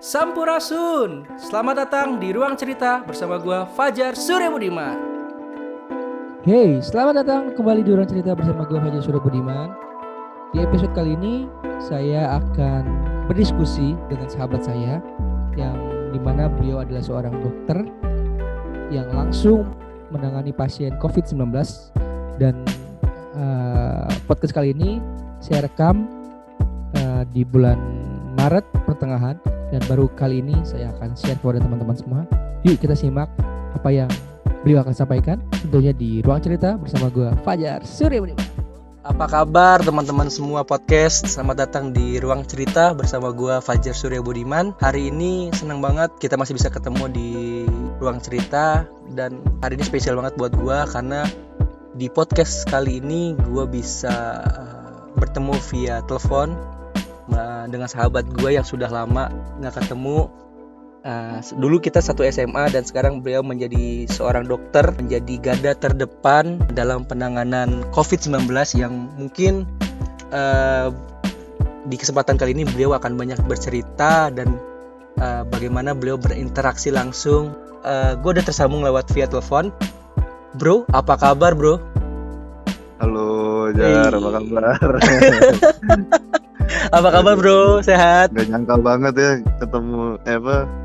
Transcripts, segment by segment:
Sampurasun. Selamat datang di Ruang Cerita bersama gua Fajar Surya Budiman. Hey, selamat datang kembali di Ruang Cerita bersama gue Fajar Surya Budiman. Di episode kali ini saya akan berdiskusi dengan sahabat saya yang dimana beliau adalah seorang dokter yang langsung menangani pasien COVID-19 dan podcast kali ini saya rekam di bulan Maret pertengahan dan baru kali ini saya akan share kepada teman-teman semua. Yuk kita simak apa yang beliau akan sampaikan tentunya di Ruang Cerita bersama gue Fajar Surya Budiman. Apa kabar teman-teman semua podcast? Selamat datang di Ruang Cerita bersama gua Fajar Surya Budiman. Hari ini senang banget kita masih bisa ketemu di Ruang Cerita dan hari ini spesial banget buat gua karena di podcast kali ini gua bisa bertemu via telepon dengan sahabat gue yang sudah lama nggak ketemu. Dulu kita satu SMA dan sekarang beliau menjadi seorang dokter, menjadi garda terdepan dalam penanganan COVID-19 yang mungkin di kesempatan kali ini beliau akan banyak bercerita dan bagaimana beliau berinteraksi langsung. Gue udah tersambung lewat via telepon. Bro, apa kabar bro? Halo Jar, apa kabar? Apa kabar bro? Sehat? Gak nyangka banget ya ketemu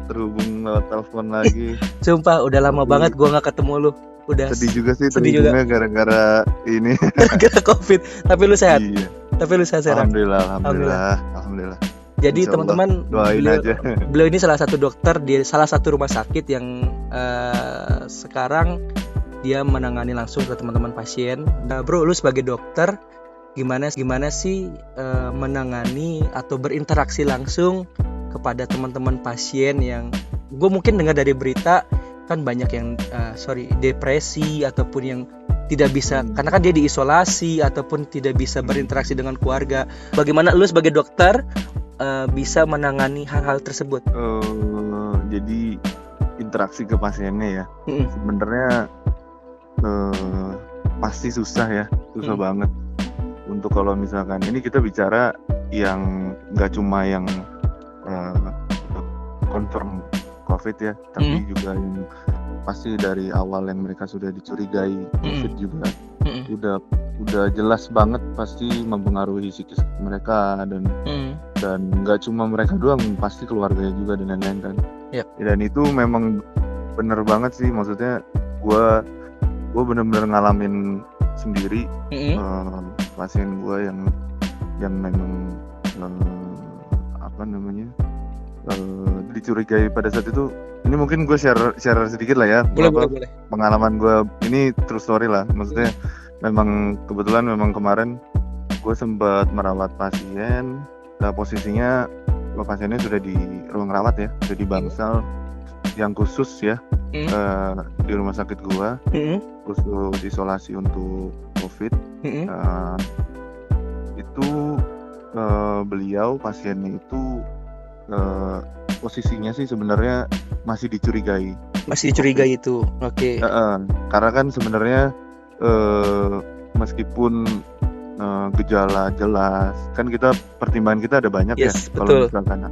terhubung lewat telepon lagi. Sumpah udah lama banget gue gak ketemu lu. Udah Sedih juga sih sedih terhubungnya gara-gara ini. gara COVID. Tapi lu sehat? Iya. Tapi lu sehat? Alhamdulillah. Jadi Insya Allah, teman-teman doain aja. Beliau ini salah satu dokter di salah satu rumah sakit yang sekarang dia menangani langsung ke teman-teman pasien. Nah, bro, lu sebagai dokter gimana sih menangani atau berinteraksi langsung kepada teman-teman pasien yang gue mungkin dengar dari berita kan banyak yang depresi ataupun yang tidak bisa karena kan dia diisolasi ataupun tidak bisa berinteraksi dengan keluarga. Bagaimana lu sebagai dokter bisa menangani hal-hal tersebut? Jadi interaksi ke pasiennya ya. Sebenarnya pasti susah banget. Untuk kalau misalkan ini kita bicara yang nggak cuma yang confirm COVID ya, tapi juga yang pasti dari awal yang mereka sudah dicurigai COVID juga udah jelas banget pasti mempengaruhi psikis mereka dan nggak cuma mereka doang, pasti keluarganya juga dan lain-lain kan. Yep. Dan itu memang bener banget sih, maksudnya gue bener-bener ngalamin sendiri pasien gue yang memang dicurigai pada saat itu. Ini mungkin gue share sedikit lah ya. Boleh. Pengalaman gue ini true story lah, maksudnya memang kebetulan kemarin gue sempat merawat pasien. Nah, posisinya pasiennya sudah di ruang rawat ya, sudah di bangsal yang khusus ya di rumah sakit gue, khusus isolasi untuk COVID. Itu beliau pasiennya itu posisinya sih sebenarnya masih dicurigai. Masih dicurigai itu, oke. Karena kan sebenarnya meskipun gejala jelas, kan kita pertimbangan kita ada banyak ya. Kalau misalkan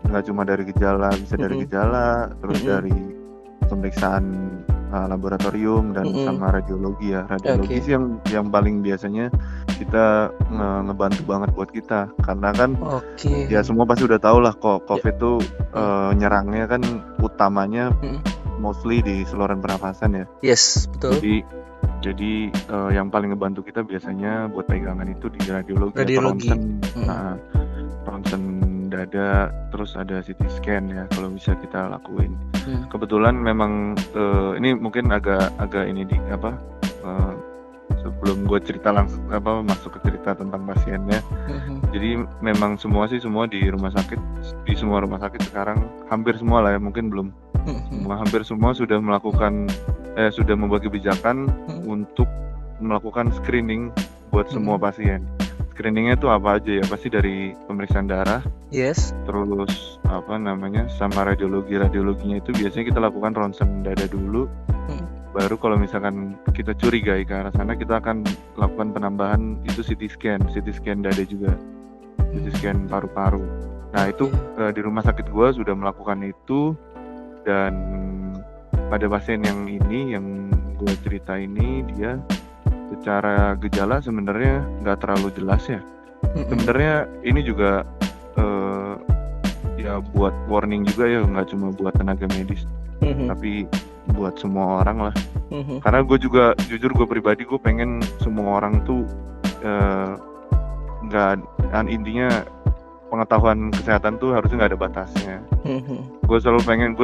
nggak cuma dari gejala, bisa dari gejala, terus dari pemeriksaan laboratorium dan sama radiologi ya. Radiologi sih yang paling biasanya kita ngebantu banget buat kita, karena kan ya semua pasti udah tahu lah kok COVID itu nyerangnya kan utamanya mostly di saluran pernafasan ya. Yes, betul. Jadi yang paling ngebantu kita biasanya buat pegangan itu di radiologi. Ronsen dada, terus ada CT scan ya kalau bisa kita lakuin. Kebetulan memang ini mungkin agak ini sebelum gue cerita langsung masuk ke cerita tentang pasiennya. Jadi memang semua di rumah sakit, di semua rumah sakit sekarang hampir semua lah ya, mungkin belum hampir semua sudah melakukan sudah membuat kebijakan untuk melakukan screening buat semua pasien. Screeningnya itu apa aja ya? Pasti dari pemeriksaan darah. Yes. Terus sama radiologinya itu biasanya kita lakukan ronsen dada dulu. Baru kalau misalkan kita curigai ke arah sana, kita akan lakukan penambahan itu CT scan dada juga, CT scan paru-paru. Nah itu di rumah sakit gue sudah melakukan itu, dan pada pasien yang ini yang gue cerita ini, dia secara gejala sebenarnya nggak terlalu jelas ya. Sebenarnya ini juga ya buat warning juga ya, nggak cuma buat tenaga medis, tapi buat semua orang lah. Karena gue juga jujur, gue pribadi gue pengen semua orang tuh nggak, intinya pengetahuan kesehatan tuh harusnya nggak ada batasnya. Gue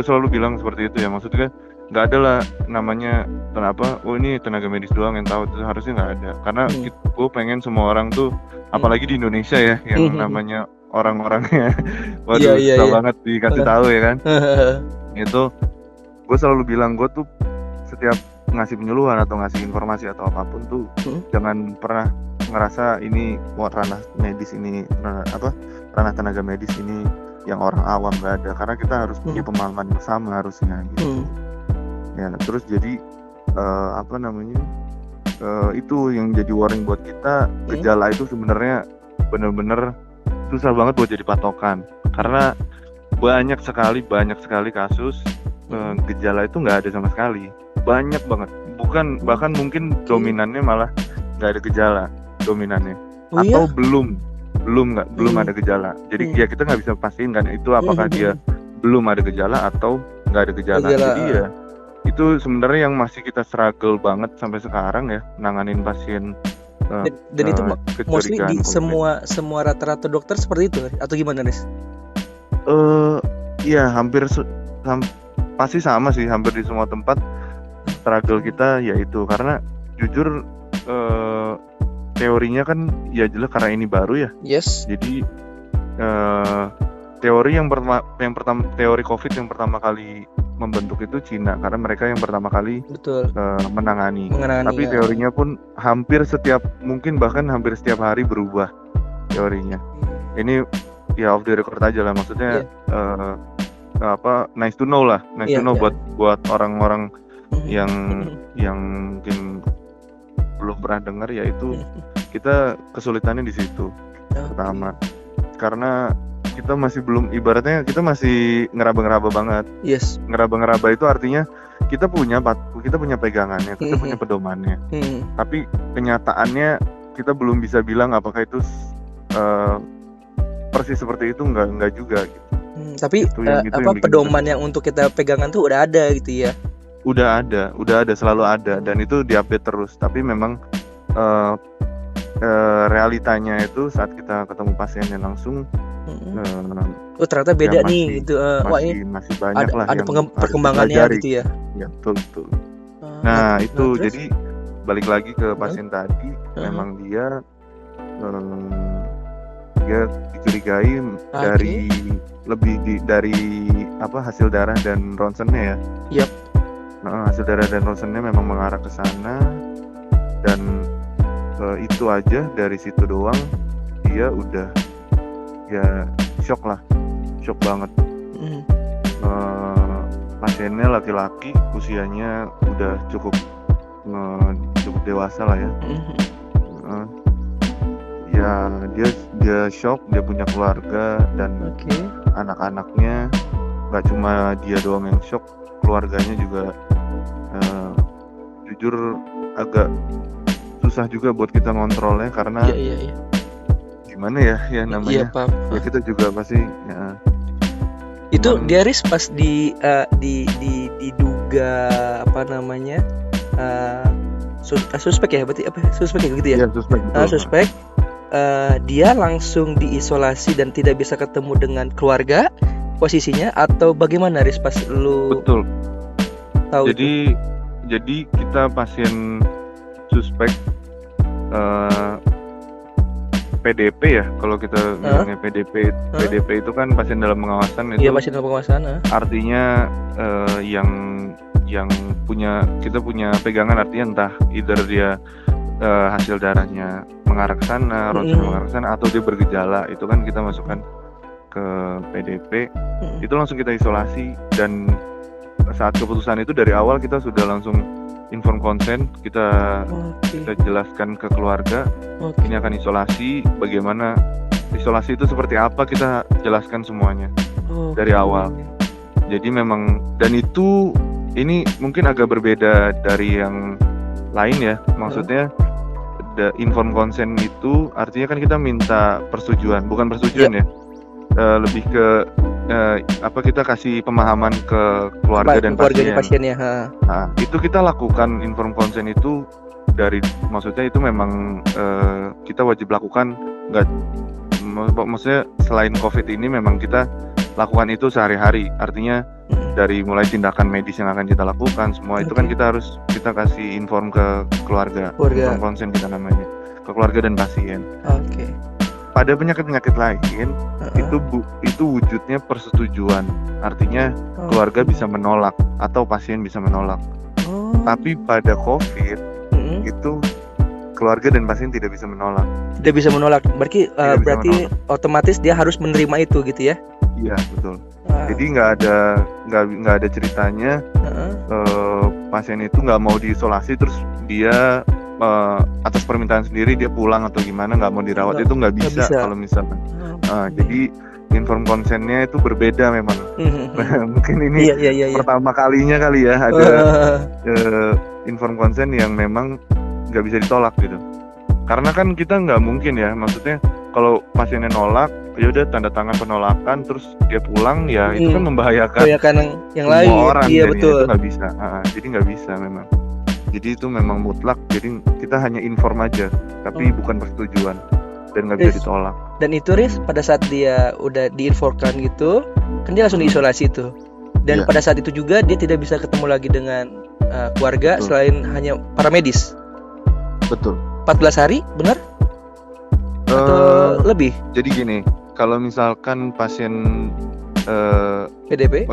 selalu bilang seperti itu ya, maksudnya nggak ada lah namanya kenapa ini tenaga medis doang yang tahu, itu harusnya nggak ada. Karena gue pengen semua orang tuh, apalagi di Indonesia ya, yang namanya orang-orangnya waduh susah banget dikasih tahu ya kan. Itu gue selalu bilang, gue tuh setiap ngasih penyuluhan atau ngasih informasi atau apapun tuh jangan pernah ngerasa ini ranah medis, ini ranah tenaga medis ini yang orang awam, nggak ada. Karena kita harus punya pemahaman yang sama harusnya gitu. Ya terus jadi itu yang jadi warning buat kita. Gejala itu sebenarnya bener-bener susah banget buat jadi patokan, karena banyak sekali kasus gejala itu nggak ada sama sekali, banyak banget. Bahkan mungkin dominannya malah nggak ada gejala dominannya, atau belum ada gejala. Jadi ya kita nggak bisa pastiin kan itu apakah dia belum ada gejala atau nggak ada gejala. Jadi ya itu sebenarnya yang masih kita struggle banget sampai sekarang ya, nanganin pasien. Dan itu mostly di semua rata-rata dokter seperti itu atau gimana, Nis? Ya hampir pasti sama sih, hampir di semua tempat struggle kita yaitu karena jujur teorinya kan ya jelas karena ini baru ya. Yes. Jadi teori teori COVID yang pertama kali membentuk itu Cina, karena mereka yang pertama kali menangani. Tapi teorinya pun mungkin bahkan hampir setiap hari berubah teorinya. Ini ya off the record aja lah, maksudnya nice to know lah, buat orang-orang yang mungkin belum pernah dengar, yaitu kita kesulitannya di situ pertama, karena kita masih belum, ibaratnya kita masih ngeraba-ngeraba banget. Yes. Ngeraba-ngeraba itu artinya kita punya pegangannya, kita punya pedomannya. Tapi kenyataannya kita belum bisa bilang apakah itu persis seperti itu, enggak juga gitu. Tapi pedoman yang untuk kita pegangan tuh udah ada gitu ya. Udah ada, selalu ada, dan itu diupdate terus. Tapi memang realitanya itu saat kita ketemu pasiennya langsung, ternyata beda ya, nih gitu. Masih banyak ada perkembangannya gitu ya. Ya betul. Nah itu terus? Jadi balik lagi ke pasien tadi, memang dia dicurigai dari hasil darah dan ronsennya ya. Yep. Hasil darah dan ronsennya memang mengarah ke sana, dan itu aja, dari situ doang dia udah ya shock banget. Pasiennya laki-laki, usianya udah cukup dewasa lah ya. Ya dia shock, dia punya keluarga dan anak-anaknya. Gak cuma dia doang yang shock, keluarganya juga jujur agak susah juga buat kita ngontrolnya, karena gimana ya namanya. Ya kita juga pasti ya. Itu Diaris pas diduga suspek ya, berarti suspek ya gitu ya? Iya, suspek. Dia langsung diisolasi dan tidak bisa ketemu dengan keluarga posisinya, atau bagaimana, Riz, pas lu tahu? Jadi kita pasien suspek PDP ya, kalau kita bilangnya PDP itu kan pasien dalam pengawasan. Itu pasien dalam pengawasan. Artinya yang kita punya pegangan, artinya entah either dia hasil darahnya mengarah ke sana, ronsen mengarah ke sana, atau dia bergejala, itu kan kita masukkan ke PDP. Itu langsung kita isolasi, dan saat keputusan itu dari awal kita sudah langsung inform konsen, kita jelaskan ke keluarga, ini akan isolasi, bagaimana isolasi itu seperti apa kita jelaskan semuanya dari awal. Jadi memang, dan itu ini mungkin agak berbeda dari yang lain ya. Maksudnya informed consent itu artinya kan kita minta persetujuan, bukan persetujuan ya. Lebih ke kita kasih pemahaman ke keluarga dan pasien ya. Nah, itu kita lakukan informed consent itu maksudnya itu memang kita wajib lakukan, maksudnya selain COVID ini memang kita lakukan itu sehari-hari. Artinya dari mulai tindakan medis yang akan kita lakukan semua itu kan kita kasih inform ke keluarga. Inform consent kita namanya, ke keluarga dan pasien. Pada penyakit-penyakit lain itu wujudnya persetujuan. Artinya keluarga bisa menolak atau pasien bisa menolak. Tapi pada COVID itu keluarga dan pasien tidak bisa menolak. Tidak bisa menolak. Berarti otomatis dia harus menerima itu gitu ya? Iya, betul. Jadi nggak ada ceritanya pasien itu nggak mau diisolasi terus dia atas permintaan sendiri dia pulang atau gimana, nggak mau dirawat. Itu nggak bisa kalau misalkan. Jadi informed consent-nya itu berbeda memang. Mungkin ini pertama kalinya kali ya ada informed consent yang memang nggak bisa ditolak gitu. Karena kan kita nggak mungkin ya, maksudnya kalau pasiennya nolak, ya udah tanda tangan penolakan terus dia pulang ya itu kan membahayakan yang lain. Orang iya betul. Itu nggak bisa. Jadi nggak bisa memang. Jadi itu memang mutlak. Jadi kita hanya inform aja, tapi bukan persetujuan dan nggak bisa ditolak. Dan itu Riz, pada saat dia udah diinformkan gitu, kan dia langsung diisolasi tuh. Dan pada saat itu juga dia tidak bisa ketemu lagi dengan keluarga selain hanya para medis. Betul. 14 hari, benar? Atau lebih? Jadi gini, kalau misalkan pasien ODP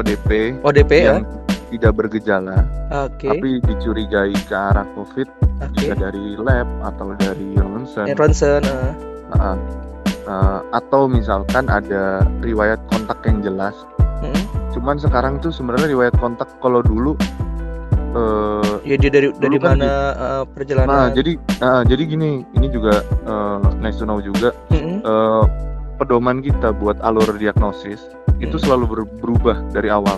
yang tidak bergejala, tapi dicurigai ke arah COVID, bisa dari lab atau dari ronsen, atau misalkan ada riwayat kontak yang jelas. Cuman sekarang tuh sebenarnya riwayat kontak kalau dulu dia dari mana perjalanan. Jadi gini, ini juga nice to know juga. Pedoman kita buat alur diagnosis itu selalu berubah dari awal.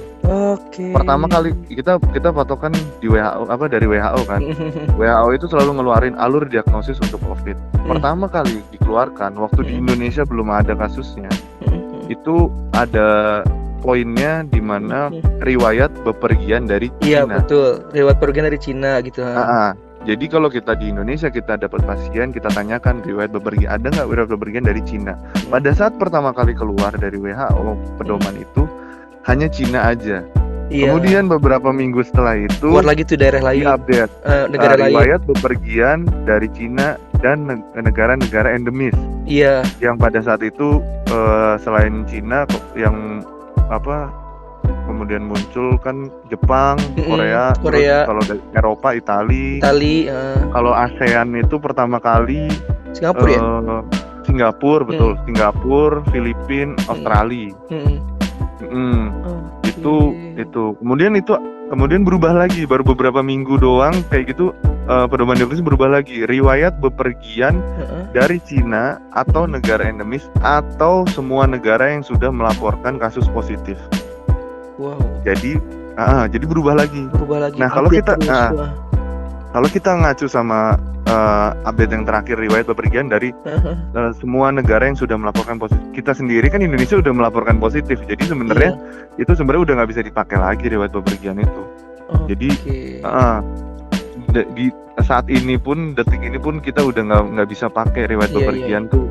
Pertama kali kita patokan di WHO dari WHO kan. WHO itu selalu ngeluarin alur diagnosis untuk COVID. Pertama kali dikeluarkan waktu di Indonesia belum ada kasusnya. Itu ada poinnya di mana riwayat bepergian dari Cina. Iya betul, riwayat bepergian dari Cina gitu. Jadi kalau kita di Indonesia kita dapat pasien, kita tanyakan riwayat bepergian ada nggak riwayat bepergian dari Cina. Pada saat pertama kali keluar dari WHO pedoman itu hanya Cina aja. Kemudian beberapa minggu setelah itu keluar lagi tuh daerah lain, update negara lain. Riwayat bepergian dari Cina dan negara-negara endemis. Iya. Yang pada saat itu selain Cina yang kemudian muncul kan Jepang, Korea. Kalau dari Eropa, Itali. Kalau ASEAN itu pertama kali Singapura Singapura betul, Singapura, Filipina, Australia. Itu kemudian berubah lagi baru beberapa minggu doang kayak gitu. Pedoman diagnosis berubah lagi, riwayat bepergian dari Cina atau negara endemis atau semua negara yang sudah melaporkan kasus positif. Wow. Jadi berubah lagi. Nah, kalau kita ngacu sama update yang terakhir riwayat bepergian dari semua negara yang sudah melaporkan positif. Kita sendiri kan Indonesia sudah melaporkan positif. Jadi sebenarnya itu sebenarnya udah nggak bisa dipakai lagi riwayat bepergian itu. Jadi di saat ini pun, detik ini pun kita udah nggak bisa pakai riwayat bepergian tuh,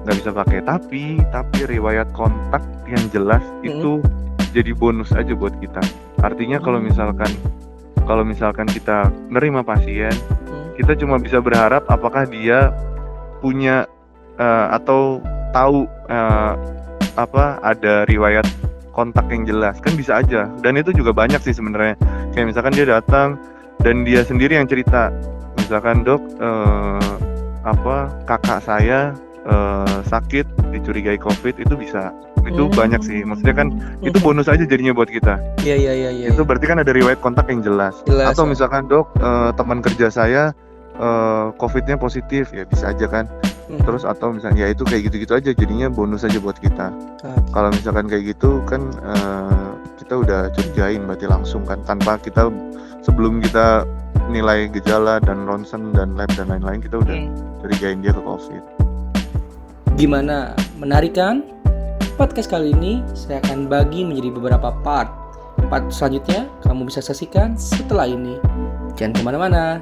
nggak bisa pakai. Tapi riwayat kontak yang jelas itu jadi bonus aja buat kita. Artinya kalau misalkan kita nerima pasien, kita cuma bisa berharap apakah dia punya atau tahu ada riwayat kontak yang jelas, kan bisa aja. Dan itu juga banyak sih sebenarnya. Kayak misalkan dia datang dan dia sendiri yang cerita, misalkan dok, kakak saya sakit dicurigai COVID, itu bisa. Itu banyak sih, maksudnya kan itu bonus aja jadinya buat kita. Iya. Itu berarti kan ada riwayat kontak yang jelas. Atau misalkan dok, teman kerja saya COVID-nya positif, ya bisa aja kan. Terus atau misalnya ya itu kayak gitu-gitu aja, jadinya bonus aja buat kita. Kalau misalkan kayak gitu kan kita udah curigain berarti langsung kan, tanpa kita sebelum kita nilai gejala dan ronsen dan lab dan lain-lain, kita udah curigain dia ke COVID. Gimana? Menarik kan? Podcast kali ini saya akan bagi menjadi beberapa part. Part selanjutnya kamu bisa saksikan setelah ini. Jangan kemana-mana.